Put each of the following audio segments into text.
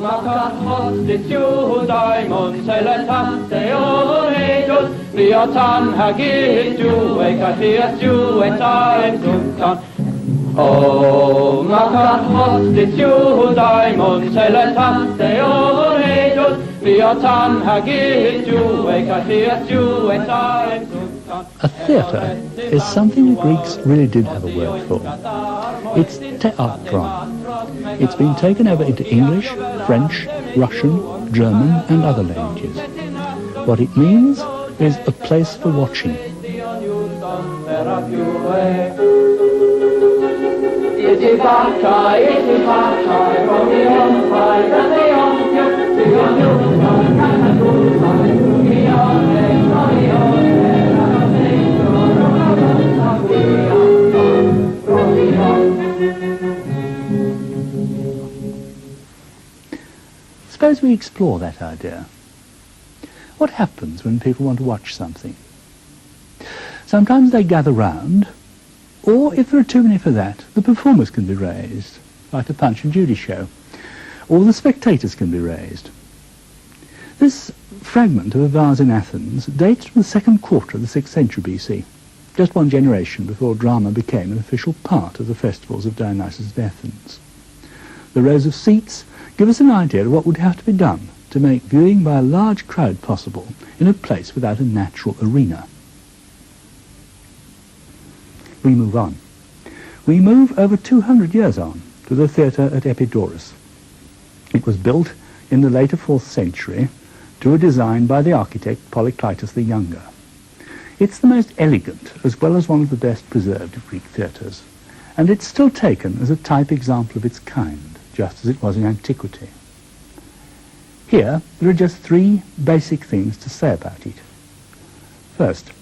Womkوناته daimon seletasteoredos Riotan hagitju ekathiasju etaentuktan Womkوناته daimon seletasteoredos Riotan hagitju ekathiasju etaentuktan. A theatre is something the Greeks really did have a word for. It's teatron. It's been taken over into English, French, Russian, German and other languages. What it means is a place for watching. Suppose we explore that idea. What happens when people want to watch something? Sometimes they gather round, or if there are too many for that, the performers can be raised, like a Punch and Judy show, or the spectators can be raised. This fragment of a vase in Athens dates from the second quarter of the 6th century BC, just one generation before drama became an official part of the festivals of Dionysus of Athens. The rows of seats give us an idea of what would have to be done to make viewing by a large crowd possible in a place without a natural arena. We move on. We move over 200 years on to the theatre at Epidaurus. It was built in the later 4th century to a design by the architect Polykleitos the Younger. It's the most elegant as well as one of the best preserved of Greek theatres, and it's still taken as a type example of its kind, just as it was in antiquity. Here, there are just 3 basic things to say about it. First,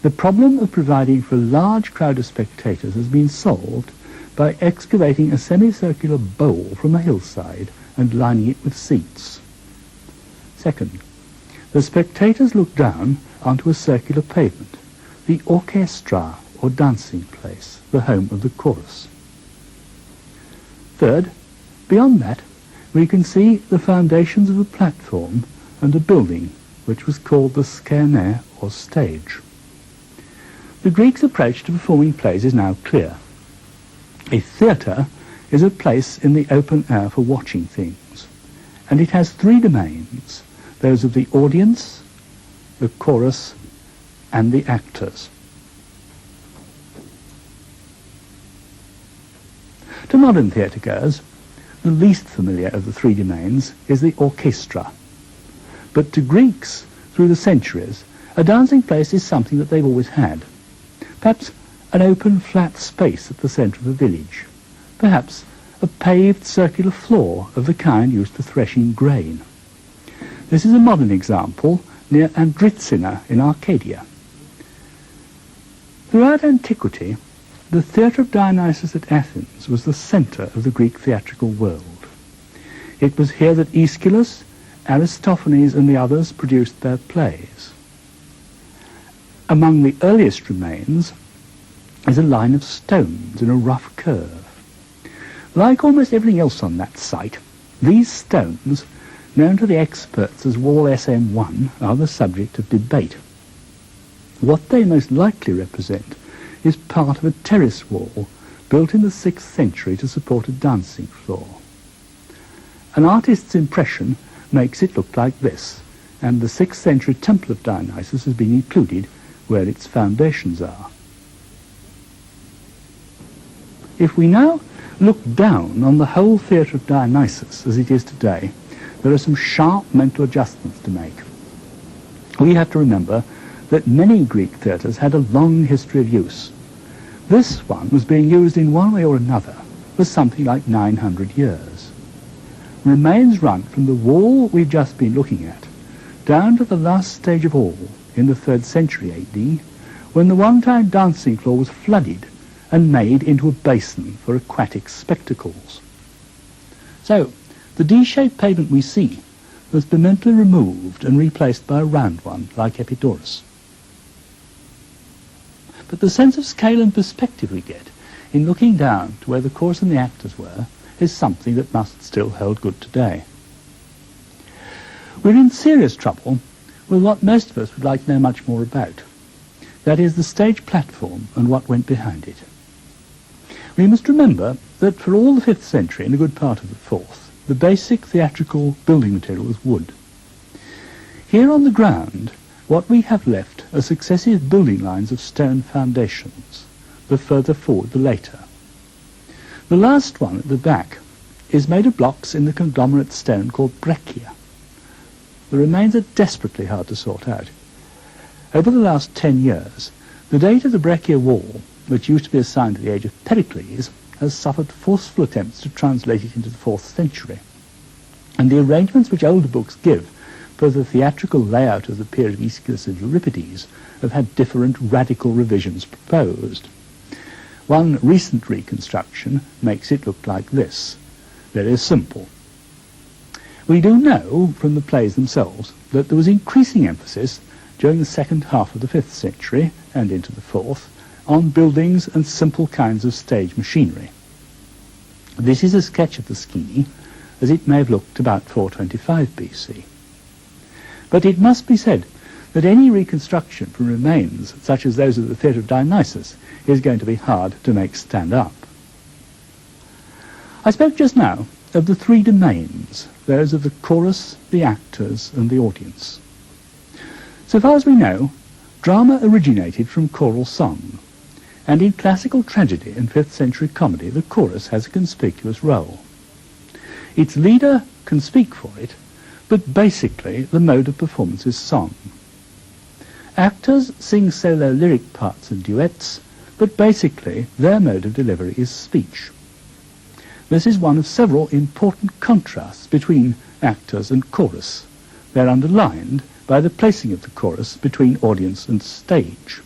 the problem of providing for a large crowd of spectators has been solved by excavating a semicircular bowl from a hillside and lining it with seats. Second, the spectators look down onto a circular pavement, the orchestra or dancing place, the home of the chorus. Third, beyond that, we can see the foundations of a platform and a building which was called the skene or stage. The Greeks' approach to performing plays is now clear. A theatre is a place in the open air for watching things, and it has 3 domains, those of the audience, the chorus, and the actors. To modern theatregoers, the least familiar of the 3 domains is the orchestra. But to Greeks, through the centuries, a dancing place is something that they've always had. Perhaps an open, flat space at the centre of a village. Perhaps a paved circular floor of the kind used for threshing grain. This is a modern example near Andritsina in Arcadia. Throughout antiquity, the theatre of Dionysus at Athens was the centre of the Greek theatrical world. It was here that Aeschylus, Aristophanes and the others produced their plays. Among the earliest remains is a line of stones in a rough curve. Like almost everything else on that site, these stones, known to the experts as Wall SM1, are the subject of debate. What they most likely represent is part of a terrace wall built in the 6th century to support a dancing floor. An artist's impression makes it look like this, and the 6th century Temple of Dionysus has been included where its foundations are. If we now look down on the whole theatre of Dionysus as it is today, there are some sharp mental adjustments to make. We have to remember that many Greek theatres had a long history of use. This one was being used in one way or another for something like 900 years. Remains run from the wall we've just been looking at down to the last stage of all in the 3rd century AD, when the one-time dancing floor was flooded and made into a basin for aquatic spectacles. So, the D-shaped pavement we see was permanently removed and replaced by a round one, like Epidaurus. But the sense of scale and perspective we get in looking down to where the chorus and the actors were is something that must still hold good today. We're in serious trouble with what most of us would like to know much more about. That is, the stage platform and what went behind it. We must remember that for all the 5th century and a good part of the 4th, the basic theatrical building material was wood. Here on the ground, what we have left are successive building lines of stone foundations, the further forward the later. The last one at the back is made of blocks in the conglomerate stone called breccia. The remains are desperately hard to sort out. Over the last 10 years, the date of the breccia wall, which used to be assigned to the age of Pericles, has suffered forceful attempts to translate it into the 4th century. And the arrangements which older books give for the theatrical layout of the period of Aeschylus and Euripides have had different radical revisions proposed. One recent reconstruction makes it look like this. Very simple. We do know from the plays themselves that there was increasing emphasis during the second half of the 5th century and into the 4th on buildings and simple kinds of stage machinery. This is a sketch of the scheme as it may have looked about 425 BC. But it must be said that any reconstruction from remains such as those of the Theatre of Dionysus is going to be hard to make stand up. I spoke just now of the 3 domains, those of the chorus, the actors, and the audience. So far as we know, drama originated from choral song, and in classical tragedy and 5th century comedy, the chorus has a conspicuous role. Its leader can speak for it, but basically the mode of performance is song. Actors sing solo lyric parts and duets, but basically their mode of delivery is speech. This is one of several important contrasts between actors and chorus. They're underlined by the placing of the chorus between audience and stage.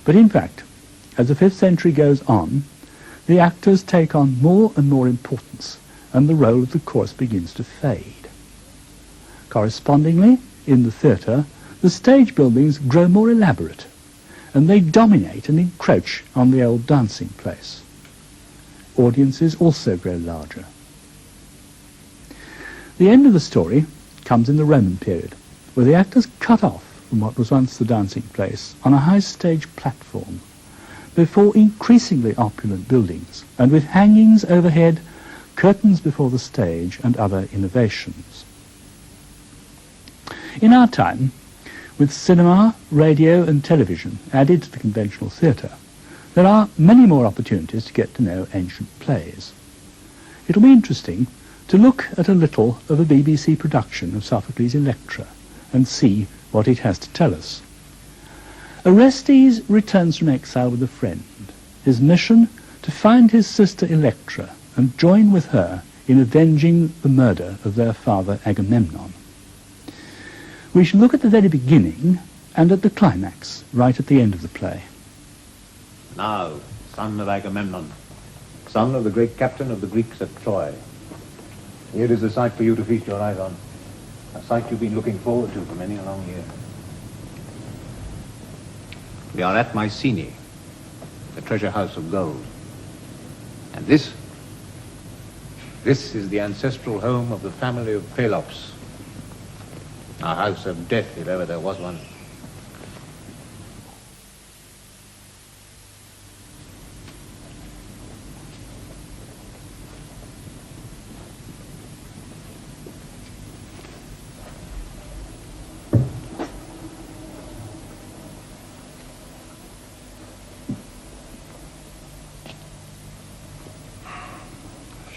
But in fact, as the 5th century goes on, the actors take on more and more importance, and the role of the chorus begins to fade. Correspondingly, in the theatre, the stage buildings grow more elaborate, and they dominate and encroach on the old dancing place. Audiences also grow larger. The end of the story comes in the Roman period, where the actors cut off from what was once the dancing place on a high stage platform before increasingly opulent buildings, and with hangings overhead, curtains before the stage, and other innovations. In our time, with cinema, radio, and television added to the conventional theatre, there are many more opportunities to get to know ancient plays. It'll be interesting to look at a little of a BBC production of Sophocles' Electra and see what it has to tell us. Orestes returns from exile with a friend, his mission to find his sister Electra and join with her in avenging the murder of their father Agamemnon. We shall look at the very beginning and at the climax, right at the end of the play. Now, son of Agamemnon, son of the great captain of the Greeks at Troy, here is a sight for you to feast your eyes on, a sight you've been looking forward to for many a long year. We are at Mycenae, the treasure house of gold. And this is the ancestral home of the family of Pelops, a house of death if ever there was one.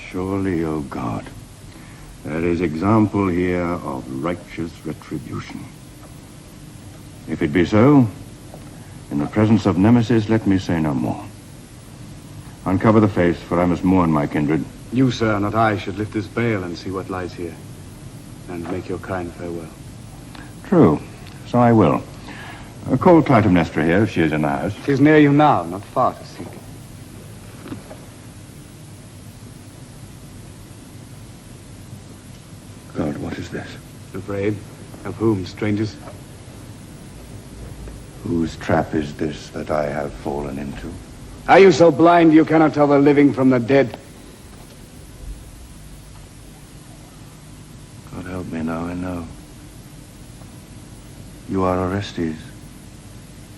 Surely, O God, there is example here of righteous retribution. If it be so, in the presence of Nemesis, let me say no more. Uncover the face, for I must mourn my kindred. You, sir, not I, should lift this veil and see what lies here, and make your kind farewell. True, so I will. Call Clytemnestra here, if she is in the house. She is near you now, not far to seek. God, what is this? Afraid? Of whom, strangers? Whose trap is this that I have fallen into? Are you so blind you cannot tell the living from the dead? You are Orestes.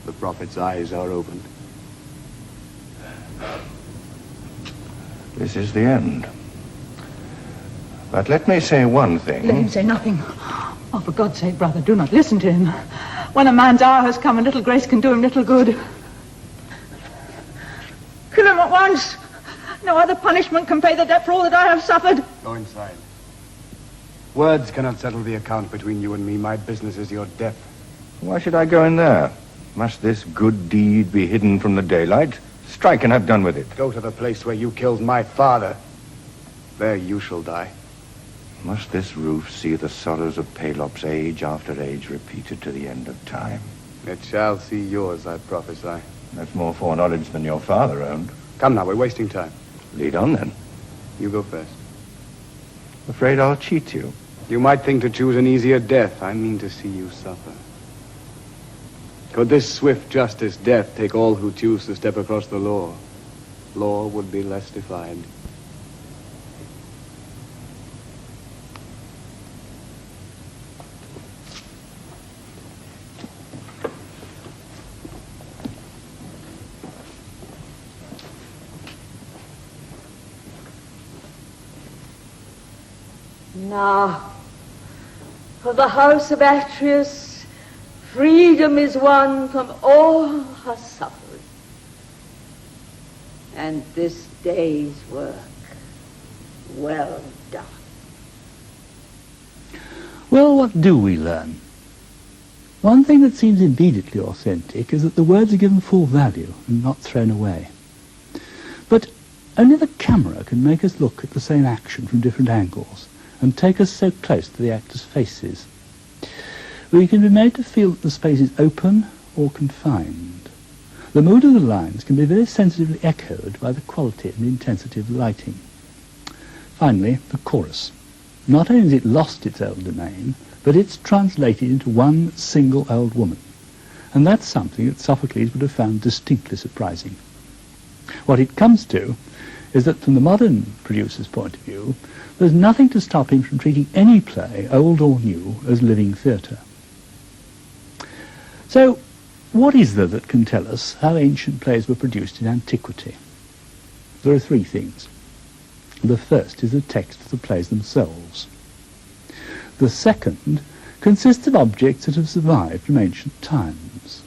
The prophet's eyes are opened. This is the end. But let me say one thing. Let him say nothing. Oh, for God's sake, brother, do not listen to him. When a man's hour has come, a little grace can do him little good. Kill him at once. No other punishment can pay the debt for all that I have suffered. Go inside. Words cannot settle the account between you and me. My business is your death. Why should I go in there? Must this good deed be hidden from the daylight? Strike and have done with it. Go to the place where you killed my father. There you shall die. Must this roof see the sorrows of Pelops age after age repeated to the end of time? It shall see yours, I prophesy. That's more foreknowledge than your father owned. Come now, we're wasting time. Lead on, then. You go first. Afraid I'll cheat you. You might think to choose an easier death. I mean to see you suffer. Could this swift justice, death, take all who choose to step across the law, law would be less defied. Now, for the house of Atreus, freedom is won from all her suffering. And this day's work, well done. Well, what do we learn? One thing that seems immediately authentic is that the words are given full value and not thrown away. But only the camera can make us look at the same action from different angles and take us so close to the actors' faces. We can be made to feel that the space is open or confined. The mood of the lines can be very sensitively echoed by the quality and intensity of the lighting. Finally, the chorus. Not only has it lost its old domain, but it's translated into one single old woman. And that's something that Sophocles would have found distinctly surprising. What it comes to is that from the modern producer's point of view, there's nothing to stop him from treating any play, old or new, as living theatre. So, what is there that can tell us how ancient plays were produced in antiquity? There are three things. The first is the text of the plays themselves. The second consists of objects that have survived from ancient times.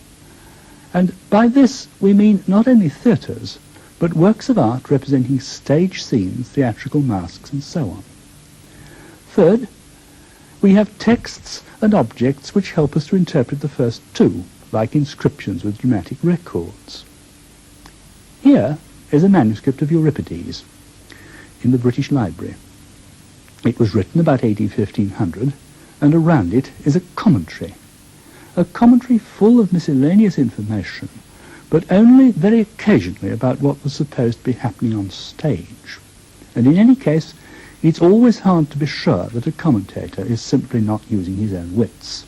And by this we mean not only theatres, but works of art representing stage scenes, theatrical masks, and so on. Third, we have texts and objects which help us to interpret the first two, like inscriptions with dramatic records. Here is a manuscript of Euripides in the British Library. It was written about AD 1500, and around it is a commentary full of miscellaneous information, but only very occasionally about what was supposed to be happening on stage. And in any case, it's always hard to be sure that a commentator is simply not using his own wits.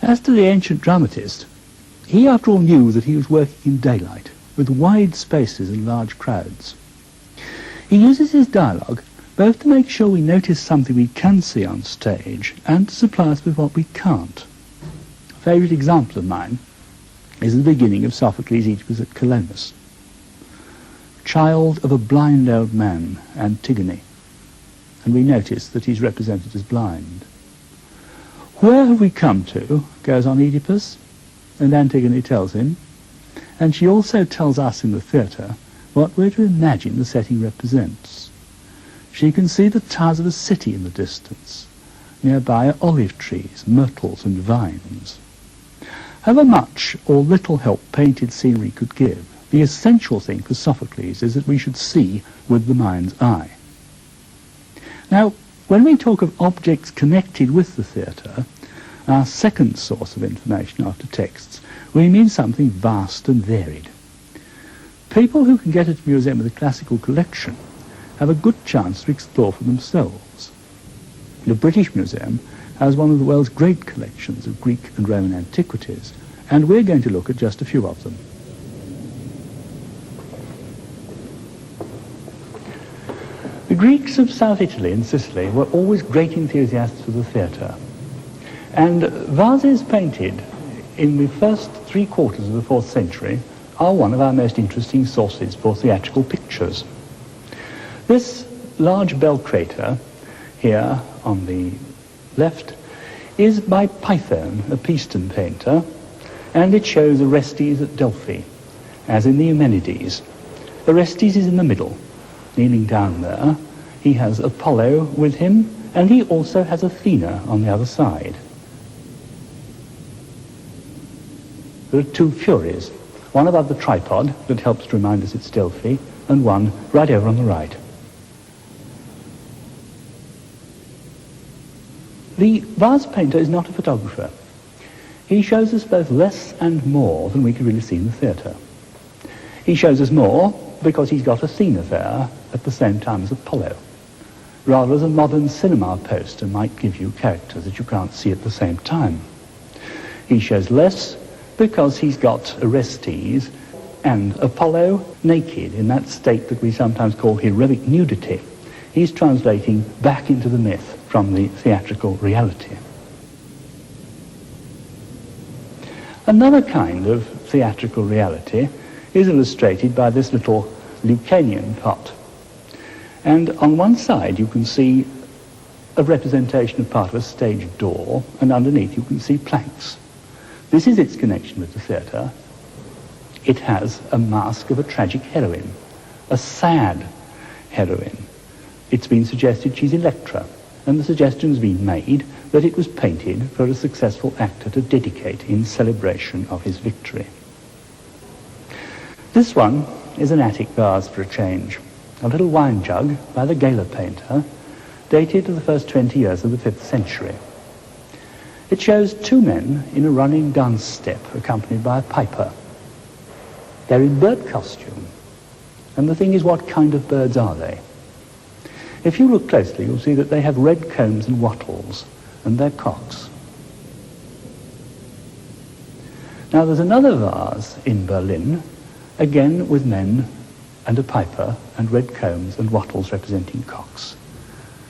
As to the ancient dramatist, he after all knew that he was working in daylight, with wide spaces and large crowds. He uses his dialogue both to make sure we notice something we can see on stage and to supply us with what we can't. A favourite example of mine is the beginning of Sophocles' Oedipus at Colonus. Child of a blind old man, Antigone, and we notice that he's represented as blind. Where have we come to, goes on Oedipus, and Antigone tells him, and she also tells us in the theatre what we're to imagine the setting represents. She can see the towers of a city in the distance. Nearby are olive trees, myrtles and vines. However much or little help painted scenery could give, the essential thing for Sophocles is that we should see with the mind's eye. Now, when we talk of objects connected with the theatre, our second source of information after texts, we mean something vast and varied. People who can get at a museum with a classical collection have a good chance to explore for themselves. The British Museum has one of the world's great collections of Greek and Roman antiquities, and we're going to look at just a few of them. The Greeks of South Italy and Sicily were always great enthusiasts for the theatre, And vases painted in the first 3/4 of the 4th century are one of our most interesting sources for theatrical pictures. This large bell crater here on the left is by Python, a Peaston painter, and it shows Orestes at Delphi, as in the Eumenides. Orestes is in the middle, kneeling down there. He has Apollo with him, and he also has Athena on the other side. There are two Furies, one above the tripod that helps to remind us it's Delphi, and one right over on the right. The vase painter is not a photographer. He shows us both less and more than we could really see in the theatre. He shows us more because he's got Athena there at the same time as Apollo, rather as a modern cinema poster might give you characters that you can't see at the same time. He shows less because he's got Orestes and Apollo naked in that state that we sometimes call heroic nudity. He's translating back into the myth from the theatrical reality. Another kind of theatrical reality is illustrated by this little Lucanian pot. And on one side you can see a representation of part of a stage door, and underneath you can see planks. This is its connection with the theatre. It has a mask of a tragic heroine, a sad heroine. It's been suggested she's Electra, and the suggestion's been made that it was painted for a successful actor to dedicate in celebration of his victory. This one is an attic vase for a change, a little wine jug by the Gala painter, dated to the first 20 years of the 5th century. It shows two men in a running dance step accompanied by a piper. They're in bird costume, and the thing is, what kind of birds are they? If you look closely, you'll see that they have red combs and wattles, and they're cocks. Now there's another vase in Berlin, again with men and a piper and red combs and wattles representing cocks.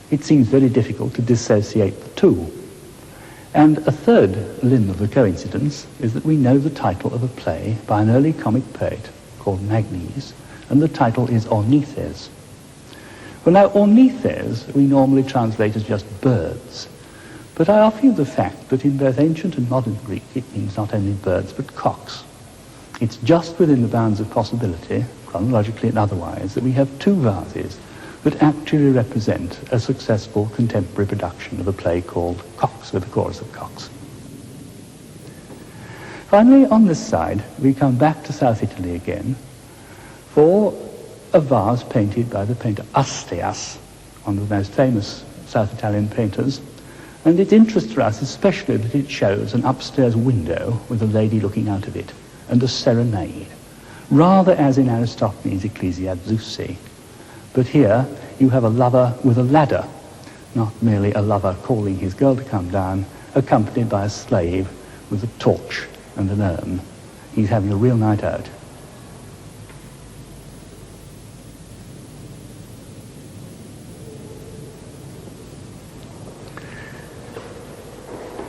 It seems very difficult to dissociate the two. And a third limb of the coincidence is that we know the title of a play by an early comic poet called Magnes, and the title is Ornithes. Well, now, Ornithes we normally translate as just birds, but I offer you the fact that in both ancient and modern Greek it means not only birds but cocks. It's just within the bounds of possibility, chronologically and otherwise, that we have two vases that actually represent a successful contemporary production of a play called Cocks, with a chorus of cocks. Finally, on this side, we come back to South Italy again for a vase painted by the painter Asteas, one of the most famous South Italian painters, and its interest for us especially that it shows an upstairs window with a lady looking out of it, and a serenade, rather as in Aristophanes' Ecclesiazussi. But here you have a lover with a ladder, not merely a lover calling his girl to come down, accompanied by a slave with a torch and an urn. He's having a real night out.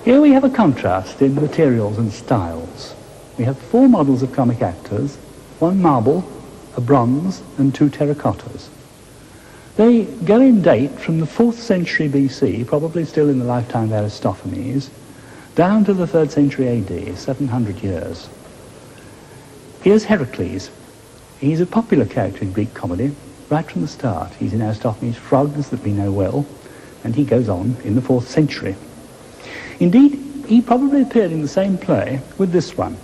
Here we have a contrast in materials and styles. We have 4 models of comic actors, 1 marble, a bronze, and 2 terracottas. They go in date from the 4th century BC, probably still in the lifetime of Aristophanes, down to the 3rd century AD, 700 years. Here's Heracles. He's a popular character in Greek comedy right from the start. He's in Aristophanes' Frogs that we know well, and he goes on in the 4th century. Indeed, he probably appeared in the same play with this one.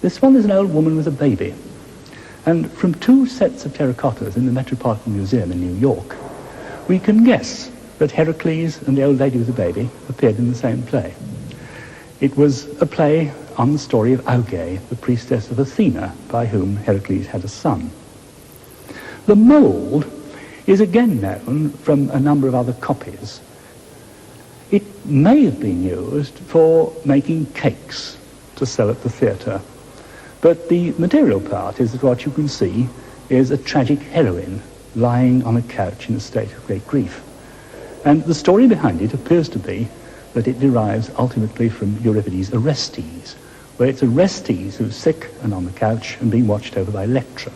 This one is an old woman with a baby. And from 2 sets of terracottas in the Metropolitan Museum in New York, we can guess that Heracles and the old lady with the baby appeared in the same play. It was a play on the story of Auge, the priestess of Athena, by whom Heracles had a son. The mould is again known from a number of other copies. It may have been used for making cakes to sell at the theatre. But the material part is that what you can see is a tragic heroine lying on a couch in a state of great grief. And the story behind it appears to be that it derives ultimately from Euripides' Orestes, where it's Orestes who's sick and on the couch and being watched over by Electra.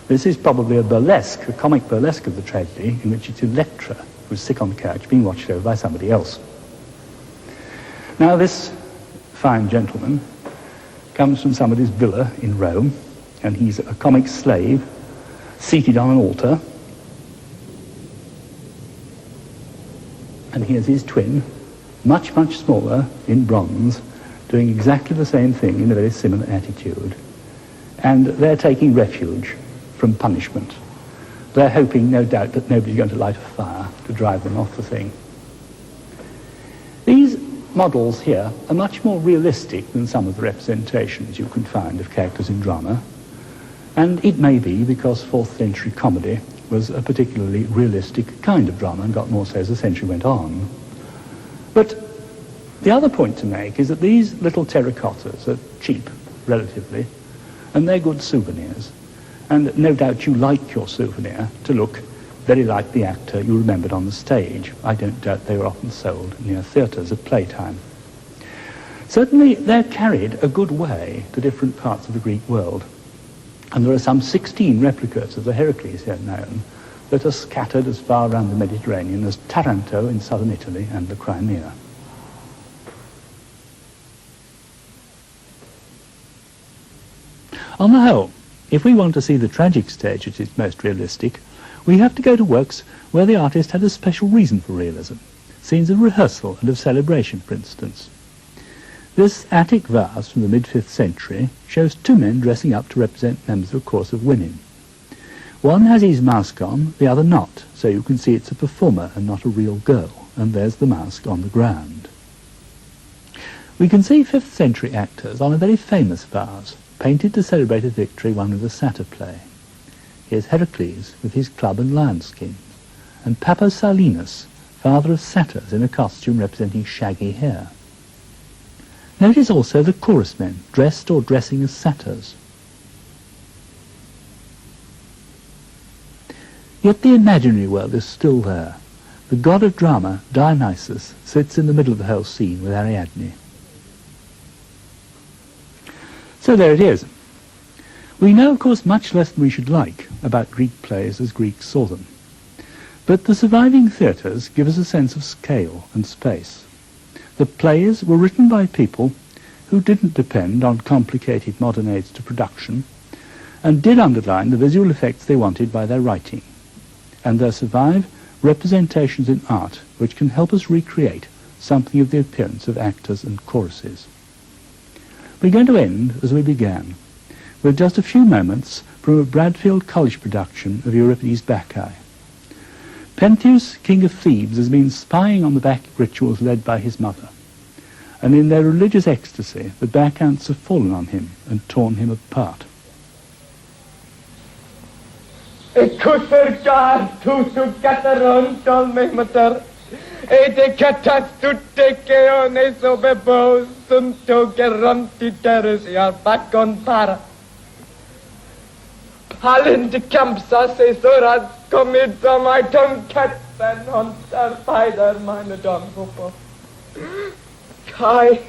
This is probably a burlesque, a comic burlesque of the tragedy, in which it's Electra who's sick on the couch being watched over by somebody else. Now this fine gentleman comes from somebody's villa in Rome, and he's a comic slave seated on an altar, and here's his twin, much, much smaller, in bronze, doing exactly the same thing in a very similar attitude. And they're taking refuge from punishment. They're hoping, no doubt, that nobody's going to light a fire to drive them off the thing. These models here are much more realistic than some of the representations you can find of characters in drama. And it may be because 4th century comedy was a particularly realistic kind of drama and got more so as the century went on. But the other point to make is that these little terracottas are cheap, relatively, and they're good souvenirs. And no doubt you like your souvenir to look very like the actor you remembered on the stage. I don't doubt they were often sold near theatres at playtime. Certainly they're carried a good way to different parts of the Greek world. And there are some 16 replicas of the Heracles here known that are scattered as far around the Mediterranean as Taranto in southern Italy and the Crimea. On the whole, if we want to see the tragic stage at its most realistic, we have to go to works where the artist had a special reason for realism, scenes of rehearsal and of celebration, for instance. This Attic vase from the mid-5th century shows 2 men dressing up to represent members of a chorus of women. One has his mask on, the other not, so you can see it's a performer and not a real girl, and there's the mask on the ground. We can see 5th century actors on a very famous vase, painted to celebrate a victory won with a satyr play. Here's Heracles with his club and lion skins, and Papos Silenus, father of satyrs, in a costume representing shaggy hair. Notice also the chorus men, dressed or dressing as satyrs. Yet the imaginary world is still there. The god of drama, Dionysus, sits in the middle of the whole scene with Ariadne. So there it is. We know, of course, much less than we should like about Greek plays as Greeks saw them. But the surviving theatres give us a sense of scale and space. The plays were written by people who didn't depend on complicated modern aids to production and did underline the visual effects they wanted by their writing. And there survive representations in art which can help us recreate something of the appearance of actors and choruses. We're going to end as we began, with just a few moments from a Bradfield College production of Euripides' Bacchae. Pentheus, king of Thebes, has been spying on the Bacchic rituals led by his mother, and in their religious ecstasy the Bacchantes have fallen on him and torn him apart. Hallen de kampsa se sorat kommit som ei tomkatten håndtar peider meine domhopo. Kai,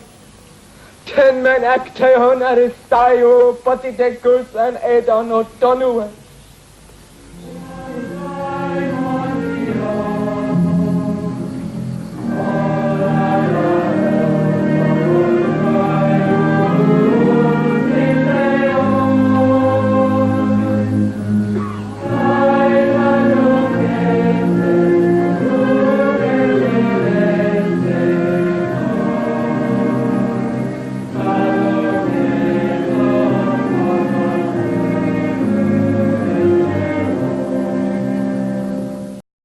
ten men ekte hon er i stajo, potitekus en edon og donue.